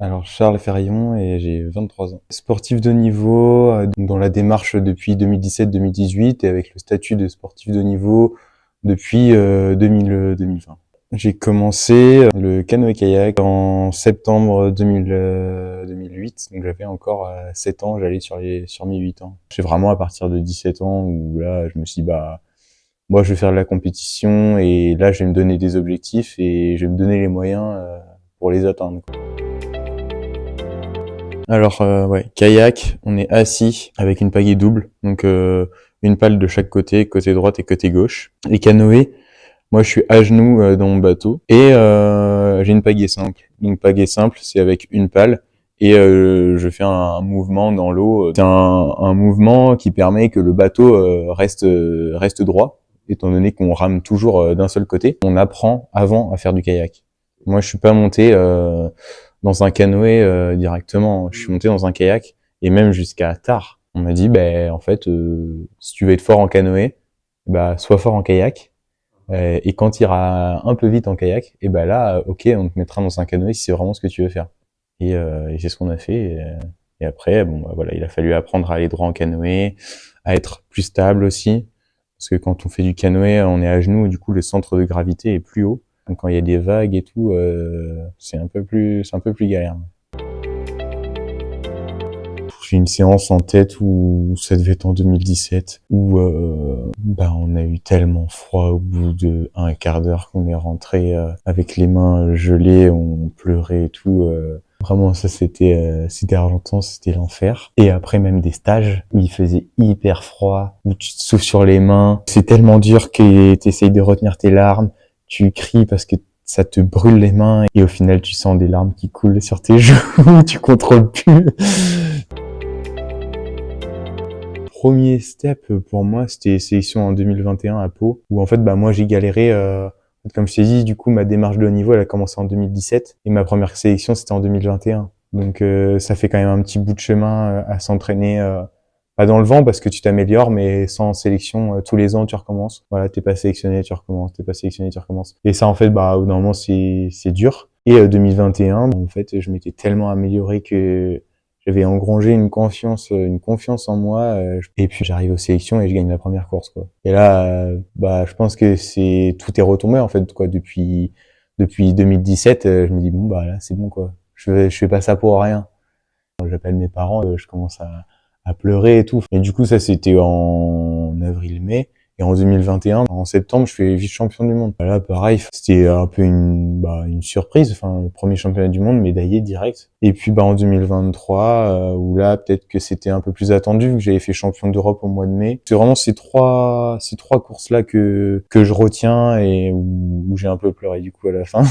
Alors Charles Ferrion et j'ai 23 ans. Sportif de haut niveau, dans la démarche depuis 2017-2018 et avec le statut de sportif de haut niveau depuis 2020. J'ai commencé le canoë-kayak en septembre 2008, donc j'avais encore 7 ans, j'allais sur mes 8 ans. C'est vraiment à partir de 17 ans où là je me suis dit moi je vais faire de la compétition et là je vais me donner des objectifs et je vais me donner les moyens pour les atteindre. Alors ouais, kayak, on est assis avec une pagaie double, donc une pale de chaque côté droite et côté gauche. Et canoë, moi je suis à genoux dans mon bateau et j'ai une pagaie simple. Donc pagaie simple, c'est avec une pale et je fais un mouvement dans l'eau. C'est un mouvement qui permet que le bateau reste droit, étant donné qu'on rame toujours d'un seul côté. On apprend avant à faire du kayak. Moi je suis pas monté dans un canoë directement. Je suis monté dans un kayak et même jusqu'à tard. On m'a dit, en fait, si tu veux être fort en canoë, sois fort en kayak. Et quand tu iras un peu vite en kayak, là, ok, on te mettra dans un canoë si c'est vraiment ce que tu veux faire. Et c'est ce qu'on a fait. Et après, voilà, il a fallu apprendre à aller droit en canoë, à être plus stable aussi, parce que quand on fait du canoë, on est à genoux, et du coup, le centre de gravité est plus haut. Donc quand il y a des vagues et tout, c'est un peu plus galère. J'ai une séance en tête où ça devait être en 2017 où on a eu tellement froid au bout de un quart d'heure qu'on est rentré avec les mains gelées, on pleurait et tout. Vraiment ça c'était Argentan, c'était l'enfer. Et après même des stages où il faisait hyper froid, où tu te souffles sur les mains, c'est tellement dur que t'essayes de retenir tes larmes, tu cries parce que ça te brûle les mains et au final tu sens des larmes qui coulent sur tes joues, tu contrôles plus. Premier step pour moi, c'était sélection en 2021 à Pau, où en fait, moi j'ai galéré. Comme je t'ai dit, du coup, ma démarche de haut niveau, elle a commencé en 2017, et ma première sélection, c'était en 2021. Donc, ça fait quand même un petit bout de chemin à s'entraîner, pas dans le vent parce que tu t'améliores, mais sans sélection, tous les ans, tu recommences. Voilà, t'es pas sélectionné, tu recommences, t'es pas sélectionné, tu recommences. Et ça, en fait, au bout d'un moment, c'est dur. Et 2021, en fait, je m'étais tellement amélioré que j'avais engrangé une confiance en moi, et puis j'arrive aux sélections et je gagne la première course, quoi. Et là, je pense que tout est retombé en fait, quoi. Depuis 2017, je me dis là c'est bon, quoi. Je fais pas ça pour rien. J'appelle mes parents, je commence à pleurer et tout. Et du coup, ça c'était en avril-mai. Et en 2021, en septembre, je fais vice-champion du monde. Là, pareil, c'était un peu une surprise. Enfin, le premier championnat du monde, médaillé direct. Et puis, en 2023, où là, peut-être que c'était un peu plus attendu, vu que j'avais fait champion d'Europe au mois de mai. C'est vraiment ces trois courses-là que je retiens et où j'ai un peu pleuré, du coup, à la fin.